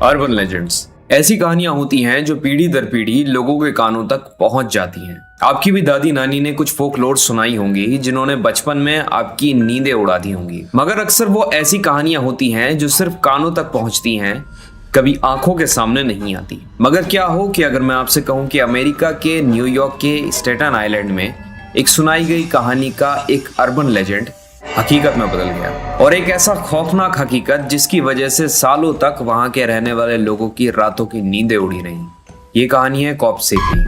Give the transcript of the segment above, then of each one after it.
Urban legends ऐसी कहानियां होती हैं जो पीढ़ी दर पीढ़ी लोगों के कानों तक पहुंच जाती हैं। आपकी भी दादी नानी ने कुछ फोकलोर सुनाई होंगी जिन्होंने बचपन में आपकी नींदें उड़ा दी होंगी, मगर अक्सर वो ऐसी कहानियां होती हैं जो सिर्फ कानों तक पहुंचती हैं, कभी आंखों के सामने नहीं आती। मगर क्या हो कि अगर मैं आपसे कहूं कि अमेरिका के न्यूयॉर्क के स्टेटन आइलैंड में एक सुनाई गई कहानी का एक अर्बन लेजेंड हकीकत में बदल गया, और एक ऐसा खौफनाक हकीकत जिसकी वजह से सालों तक वहां के रहने वाले लोगों की रातों की नींदें उड़ी रहीं। ये कहानी है कॉप्से की।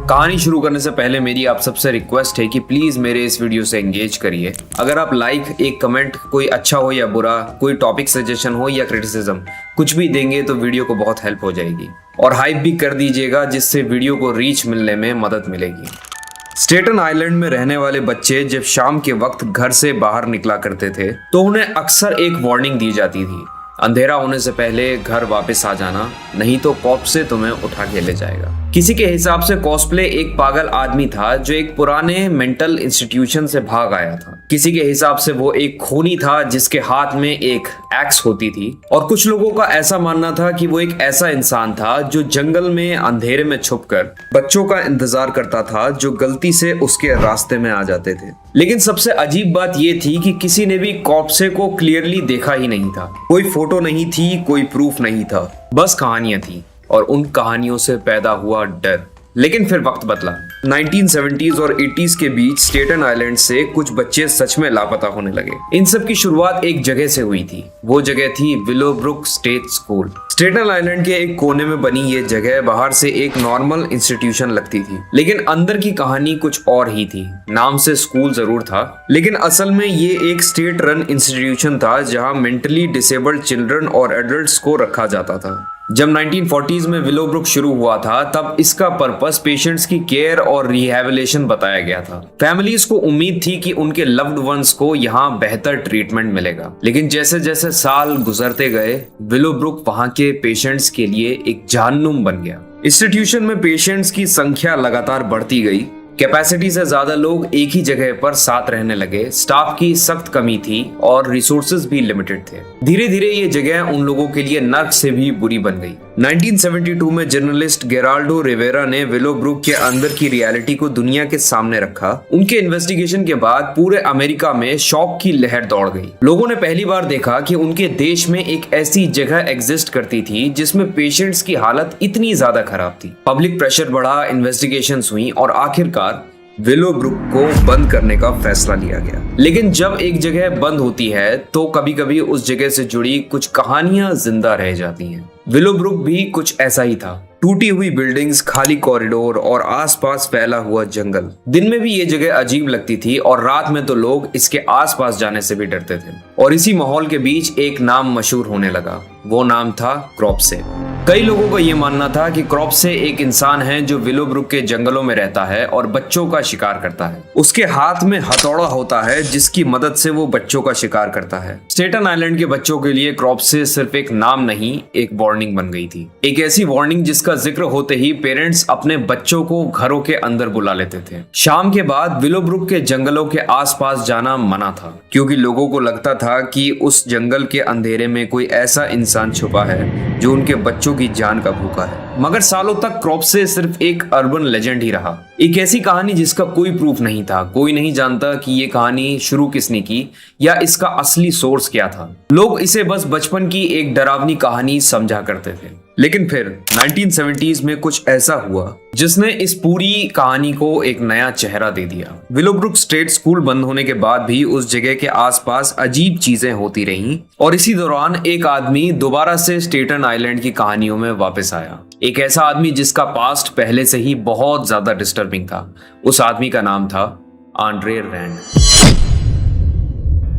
कहानी शुरू करने से पहले मेरी आप सबसे रिक्वेस्ट है कि प्लीज मेरे इस वीडियो से एंगेज करिए। अगर आप लाइक, एक कमेंट, कोई अच्छा हो या बुरा, कोई टॉपिक सजेशन हो या क्रिटिसिज्म, कुछ भी देंगे तो वीडियो को बहुत हेल्प हो जाएगी। और हाइप भी कर दीजिएगा जिससे वीडियो को रीच मिलने में मदद मिलेगी। स्टेटन आइलैंड में रहने वाले बच्चे जब शाम के वक्त घर से बाहर निकला करते थे तो उन्हें अक्सर एक वार्निंग दी जाती थी, अंधेरा होने से पहले घर वापस आ जाना, नहीं तो कॉप्से तुम्हें उठा के ले जाएगा। किसी के हिसाब से कॉस्प्ले एक पागल आदमी था जो एक पुराने मेंटल इंस्टीट्यूशन से भाग आया था। किसी के हिसाब से वो एक खूनी था जिसके हाथ में एक एक्स होती थी, और कुछ लोगों का ऐसा मानना था कि वो एक ऐसा इंसान था जो जंगल में अंधेरे में छुपकर बच्चों का इंतजार करता था जो गलती से उसके रास्ते में आ जाते थे। लेकिन सबसे अजीब बात ये थी कि किसी ने भी कॉप्से को क्लियरली देखा ही नहीं था। कोई फोटो नहीं थी, कोई प्रूफ नहीं था, बस कहानियां थी, और उन कहानियों से पैदा हुआ डर। लेकिन फिर वक्त बदला। 1970s और 80s के बीच स्टेटन आइलैंड से कुछ बच्चे सच में लापता होने लगे। इन सब की शुरुआत एक जगह से हुई थी। वो जगह थी Willowbrook state school. Staten island के एक कोने में बनी ये जगह बाहर से एक नॉर्मल इंस्टीट्यूशन लगती थी, लेकिन अंदर की कहानी कुछ और ही थी। नाम से स्कूल जरूर था, लेकिन असल में ये एक स्टेट रन इंस्टीट्यूशन था जहां मेंटली डिसेबल्ड चिल्ड्रन और एडल्ट्स को रखा जाता था। जब 1940s में विलोब्रुक शुरू हुआ था तब इसका पर्पस पेशेंट्स की केयर और रिहैबिलिटेशन बताया गया था। फैमिलीज को उम्मीद थी कि उनके लव्ड वंस को यहाँ बेहतर ट्रीटमेंट मिलेगा, लेकिन जैसे जैसे साल गुजरते गए विलोब्रुक वहाँ के पेशेंट्स के लिए एक जहन्नुम बन गया। इंस्टीट्यूशन में पेशेंट्स की संख्या लगातार बढ़ती गई, कैपेसिटी से ज्यादा लोग एक ही जगह पर साथ रहने लगे, स्टाफ की सख्त कमी थी और रिसोर्सेज भी लिमिटेड थे। धीरे धीरे ये जगह उन लोगों के लिए नर्क से भी बुरी बन गई। 1972 में जर्नलिस्ट गेराल्डो रिवेरा ने विलोब्रुक के अंदर की रियलिटी को दुनिया के सामने रखा। उनके इन्वेस्टिगेशन के बाद पूरे अमेरिका में शॉक की लहर दौड़ गई। लोगों ने पहली बार देखा कि उनके देश में एक ऐसी जगह एग्जिस्ट करती थी जिसमें पेशेंट्स की हालत इतनी ज्यादा खराब थी। पब्लिक प्रेशर बढ़ा, इन्वेस्टिगेशंस हुई और आखिरकार विलोब्रुक को बंद करने का फैसला लिया गया। लेकिन जब एक जगह बंद होती है तो कभी कभी उस जगह से जुड़ी कुछ कहानियां जिंदा रह जाती हैं। विलोब्रुक भी कुछ ऐसा ही था। टूटी हुई बिल्डिंग्स, खाली कॉरिडोर और आसपास फैला हुआ जंगल। दिन में भी ये जगह अजीब लगती थी और रात में तो लोग इसके आसपास जाने से भी डरते थे। और इसी माहौल के बीच एक नाम मशहूर होने लगा। वो नाम था कॉप्से। कई लोगों का ये मानना था कि कॉप्से एक इंसान है जो विलोब्रुक के जंगलों में रहता है और बच्चों का शिकार करता है। उसके हाथ में हथौड़ा होता है जिसकी मदद से वो बच्चों का शिकार करता है। स्टेटन आइलैंड के बच्चों के लिए कॉप्से सिर्फ एक नाम नहीं, एक वार्निंग बन गई थी। एक ऐसी वार्निंग जिसका जिक्र होते ही पेरेंट्स अपने बच्चों को घरों के अंदर बुला लेते थे। शाम के बाद विलोब्रुक के जंगलों के आसपास जाना मना था, क्योंकि लोगों को लगता था कि उस जंगल के अंधेरे में कोई ऐसा इंसान छुपा है जो उनके बच्चों की जान का भूखा है। मगर सालों तक कॉप्से सिर्फ एक अर्बन लेजेंड ही रहा, एक ऐसी कहानी जिसका कोई प्रूफ नहीं था। कोई नहीं जानता कि ये कहानी शुरू किसने की या इसका असली सोर्स क्या था। लोग इसे बस बचपन की एक डरावनी कहानी समझा करते थे। लेकिन फिर 1970s में कुछ ऐसा हुआ जिसने इस पूरी कहानी को एक नया चेहरा दे दिया। विलोब्रुक स्टेट स्कूल बंद होने के बाद भी उस जगह के आसपास अजीब चीजें होती रहीं, और इसी दौरान एक आदमी दोबारा से स्टेटन आइलैंड की कहानियों में वापस आया। एक ऐसा आदमी जिसका पास्ट पहले से ही बहुत ज्यादा डिस्टर्बिंग था। उस आदमी का नाम था आंड्रे रैंड।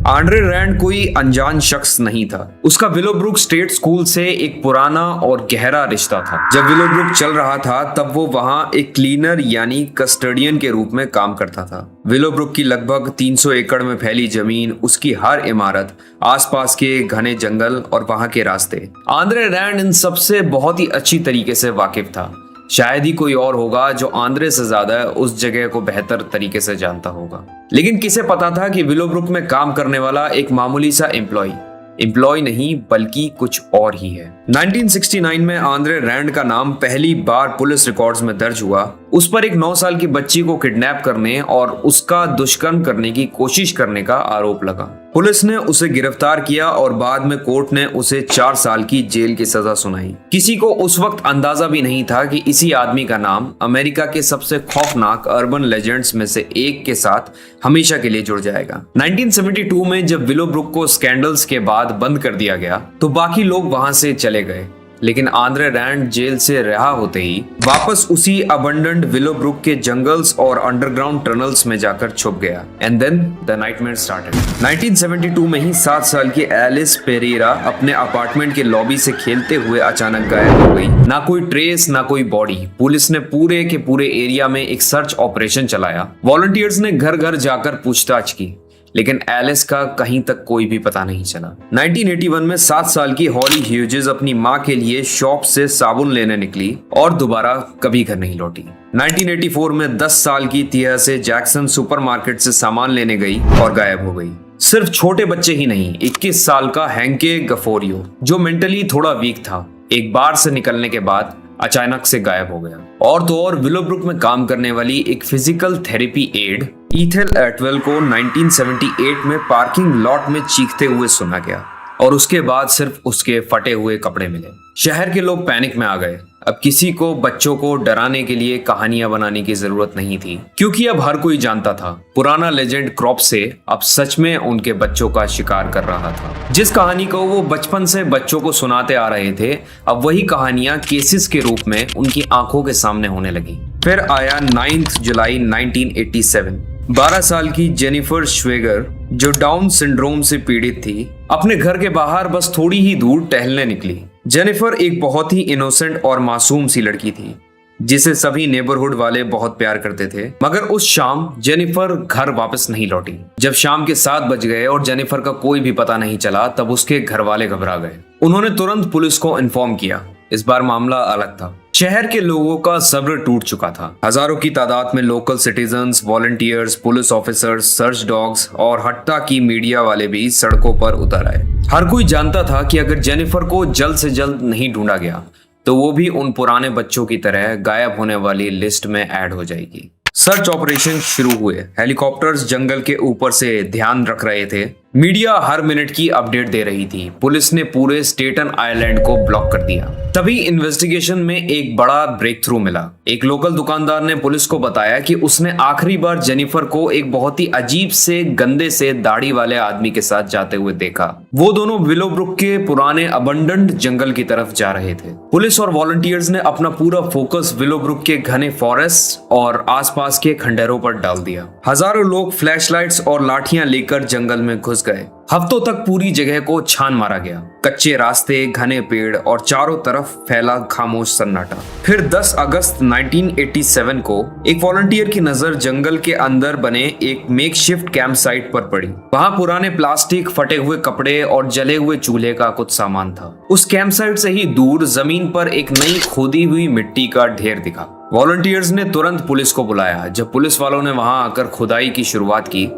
आंड्रे रैंड कोई अनजान शख्स नहीं था। उसका विलोब्रुक स्टेट स्कूल से एक पुराना और गहरा रिश्ता था। जब विलोब्रुक चल रहा था तब वो वहाँ एक क्लीनर यानी कस्टोडियन के रूप में काम करता था। विलोब्रुक की लगभग 300 एकड़ में फैली जमीन, उसकी हर इमारत, आसपास के घने जंगल और वहाँ के रास्ते, आंद्रे रैंड इन सबसे बहुत ही अच्छी तरीके से वाकिफ था। शायद ही कोई और होगा जो आंद्रे से ज्यादा उस जगह को बेहतर तरीके से जानता होगा। लेकिन किसे पता था कि विलोब्रुक में काम करने वाला एक मामूली सा एम्प्लॉय एम्प्लॉय नहीं बल्कि कुछ और ही है। 1969 में आंद्रे रैंड का नाम पहली बार पुलिस रिकॉर्ड्स में दर्ज हुआ। उस पर एक 9 साल की बच्ची को किडनैप करने और उसका दुष्कर्म करने की कोशिश करने का आरोप लगा। पुलिस ने उसे गिरफ्तार किया और बाद में कोर्ट ने उसे 4 साल की जेल की सजा सुनाई। किसी को उस वक्त अंदाजा भी नहीं था कि इसी आदमी का नाम अमेरिका के सबसे खौफनाक अर्बन लेजेंड्स में से एक के साथ हमेशा के लिए जुड़ जाएगा। 1972 में जब विलोब्रुक को स्कैंडल्स के बाद बंद कर दिया गया तो बाकी लोग वहां से चले गए, लेकिन आंद्रे रैंड जेल से रिहा होते ही वापस उसी अबंडन्ड विलोब्रुक के जंगल्स और अंडरग्राउंड टनल्स में जाकर छुप गया। And then the nightmare started. 1972 में ही 7 साल की एलिस पेरेरा अपने अपार्टमेंट के लॉबी से खेलते हुए अचानक गायब हो गई। ना कोई ट्रेस, ना कोई बॉडी। पुलिस ने पूरे के पूरे एरिया में एक सर्च ऑपरेशन चलाया। वॉलंटियर्स ने घर घर जाकर पूछताछ की, लेकिन एलिस का कहीं तक कोई भी पता नहीं चला। 1981 में 7 साल की हॉली ह्यूजेस अपनी माँ के लिए शॉप से साबुन लेने निकली और दोबारा कभी घर नहीं लौटी। 1984 में 10 साल की तिया से जैक्सन सुपरमार्केट से सामान लेने गई और गायब हो गई। सिर्फ छोटे बच्चे ही नहीं, 21 साल का हैंके गफोरियो, जो मेंटली थोड़ा वीक था, एक बार से निकलने के बाद अचानक से गायब हो गया। और तो और विलोब्रुक में काम करने वाली एक फिजिकल थेरेपी एड ईथेल एटवेल को 1978 में पार्किंग लॉट में चीखते हुए सुना गया और उसके बाद सिर्फ उसके फटे हुए कपड़े मिले। शहर के लोग पैनिक में आ गए। अब किसी को बच्चों को डराने के लिए कहानियां बनाने की जरूरत नहीं थी, क्योंकि अब हर कोई जानता था पुराना लेजेंड क्रॉप से अब सच में उनके बच्चों का शिकार कर रहा था। जिस कहानी को वो बचपन से बच्चों को सुनाते आ रहे थे, अब वही कहानियां केसेस के रूप में उनकी आंखों के सामने होने लगी। फिर आया 9 जुलाई 1987। 12 साल की जेनिफर श्वेगर, जो डाउन सिंड्रोम से पीड़ित थी, अपने घर के बाहर बस थोड़ी ही दूर टहलने निकली। जेनिफर एक बहुत ही इनोसेंट और मासूम सी लड़की थी, जिसे सभी नेबरहुड वाले बहुत प्यार करते थे। मगर उस शाम जेनिफर घर वापस नहीं लौटी। जब शाम के 7 बज गए और जेनिफर का कोई भी पता नहीं चला, तब उसके घर वाले घबरा गए। उन्होंने तुरंत पुलिस को इन्फॉर्म किया। इस बार मामला अलग था। शहर के लोगों का सब्र टूट चुका था। हजारों की तादाद में local citizens, volunteers, police officers, search dogs और हत्ता की मीडिया वाले भी सड़कों पर उतर आए। हर कोई जानता था कि अगर जेनिफर को जल्द से जल्द नहीं ढूंढा गया तो वो भी उन पुराने बच्चों की तरह गायब होने वाली लिस्ट में ऐड हो जाएगी। सर्च ऑपरेशन शुरू हुए। हेलीकॉप्टर्स जंगल के ऊपर से ध्यान रख रहे थे। मीडिया हर मिनट की अपडेट दे रही थी। पुलिस ने पूरे स्टेटन आइलैंड को ब्लॉक कर दिया। तभी इन्वेस्टिगेशन में एक बड़ा ब्रेक थ्रू मिला। एक लोकल दुकानदार ने पुलिस को बताया कि उसने आखिरी बार जेनिफर को एक बहुत ही अजीब से गंदे से दाढ़ी वाले आदमी के साथ जाते हुए देखा। वो दोनों विलोब्रुक के पुराने अबंडन्ड जंगल की तरफ जा रहे थे। पुलिस और वॉलंटियर्स ने अपना पूरा फोकस विलोब्रुक के घने फॉरेस्ट और आसपास के खंडहरों पर डाल दिया। हजारों लोग फ्लैशलाइट्स और लाठियां लेकर जंगल में घुस गए। हफ्तों तक पूरी जगह को छान मारा गया। कच्चे रास्ते, घने पेड़ और चारों तरफ फैला खामोश सन्नाटा। फिर 10 अगस्त 1987 को एक वॉलंटियर की नजर जंगल के अंदर बने एक मेकशिफ्ट कैंप साइट पर पड़ी। वहां पुराने प्लास्टिक, फटे हुए कपड़े और जले हुए चूल्हे का कुछ सामान था। उस कैंप साइट से ही दूर जमीन पर एक नई खोदी हुई मिट्टी का ढेर दिखा। वॉलंटियर्स ने तुरंत पुलिस को बुलाया। जब पुलिस वालों ने वहां आकर खुदाई की शुरुआत की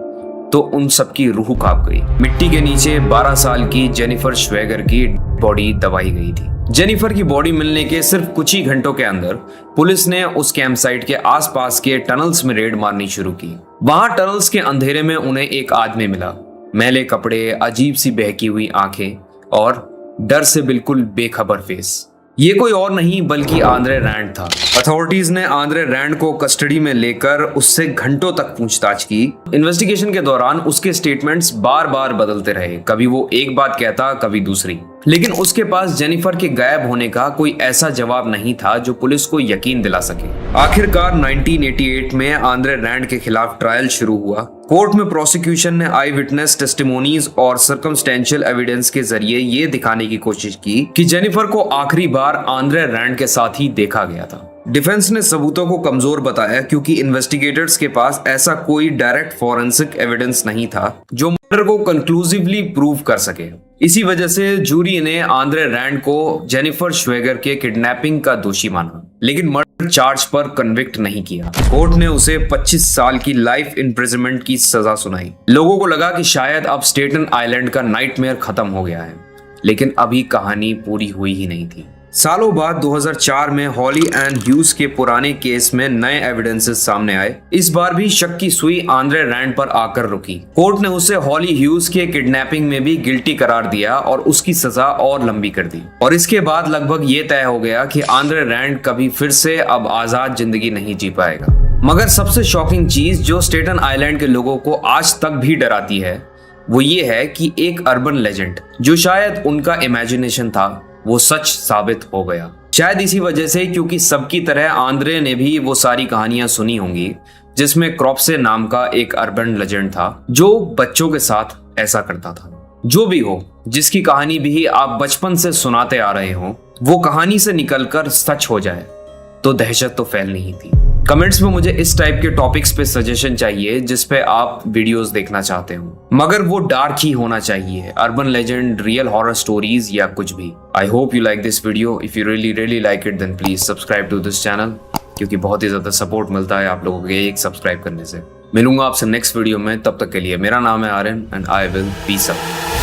तो उन सबकी रूह कांप गई। मिट्टी के नीचे 12 साल की जेनिफर श्वेगर की बॉडी दबाई गई थी। जेनिफर की बॉडी मिलने के सिर्फ कुछ ही घंटों के अंदर पुलिस ने उस कैंप साइट के आसपास के टनल्स में रेड मारनी शुरू की। वहां टनल्स के अंधेरे में उन्हें एक आदमी मिला। मैले कपड़े, अजीब सी बहकी हुई आंखें और डर से बिल्कुल बेखबर फेस। ये कोई और नहीं बल्कि आंद्रे रैंड था। अथॉरिटीज ने आंद्रे रैंड को कस्टडी में लेकर उससे घंटों तक पूछताछ की। इन्वेस्टिगेशन के दौरान उसके स्टेटमेंट्स बार बार बदलते रहे। कभी वो एक बात कहता, कभी दूसरी। लेकिन उसके पास जेनिफर के गायब होने का कोई ऐसा जवाब नहीं था जो पुलिस को यकीन दिला सके। आखिरकार 1988 में आंद्रे रैंड के खिलाफ ट्रायल शुरू हुआ। कोर्ट में प्रोसिक्यूशन ने आई विटनेस टेस्टिमोनीज और सर्कमस्टेंशियल एविडेंस के जरिए ये दिखाने की कोशिश की कि जेनिफर को आखिरी बार आंद्रे रैंड के साथ ही देखा गया था। डिफेंस ने सबूतों को कमजोर बताया क्योंकि इन्वेस्टिगेटर्स के पास ऐसा कोई डायरेक्ट फॉरेंसिक एविडेंस नहीं था जो मर्डर को कंक्लूसिवली प्रूव कर सके। इसी वजह से जूरी ने आंद्रे रैंड को जेनिफर श्वेगर के किडनैपिंग का दोषी माना। लेकिन चार्ज पर कन्विक्ट नहीं किया। कोर्ट ने उसे 25 साल की लाइफ इम्प्रिजनमेंट की सजा सुनाई। लोगों को लगा कि शायद अब स्टेटन आइलैंड का नाइटमेयर खत्म हो गया है, लेकिन अभी कहानी पूरी हुई ही नहीं थी। सालों बाद 2004 में हॉली एंड ह्यूज के पुराने केस में नए एविडेंसेस सामने आए। इस बार भी शक की सुई आंद्रे रैंड पर आकर रुकी। कोर्ट ने उसे हॉली ह्यूज के किडनैपिंग में भी गिल्टी करार दिया और उसकी सजा और लंबी कर दी। और इसके बाद लगभग ये तय हो गया कि आंद्रे रैंड कभी फिर से अब आजाद जिंदगी नहीं जी पाएगा। मगर सबसे शॉकिंग चीज जो स्टेटन आइलैंड के लोगों को आज तक भी डराती है, वो ये है कि एक अर्बन लेजेंड जो शायद उनका इमेजिनेशन था, वो सच साबित हो गया। शायद इसी वजह से, क्योंकि सबकी तरह आंद्रे ने भी वो सारी कहानियां सुनी होंगी जिसमें क्रॉप्से नाम का एक अर्बन लेजेंड था जो बच्चों के साथ ऐसा करता था। जो भी हो, जिसकी कहानी भी आप बचपन से सुनाते आ रहे हो, वो कहानी से निकलकर सच हो जाए तो दहशत तो फैलनी ही थी। कमेंट्स में मुझे इस टाइप के टॉपिक्स पे सजेशन चाहिए जिस पे आप वीडियोस देखना चाहते हो, मगर वो डार्क ही होना चाहिए, urban legend, real horror stories या कुछ भी। I hope you like this video. If you really like it then please subscribe to this channel, क्योंकि बहुत ही ज्यादा सपोर्ट मिलता है आप लोगों के एक सब्सक्राइब करने से। मिलूंगा आपसे नेक्स्ट वीडियो में, तब तक के लिए मेरा नाम है Aryan and I will peace up.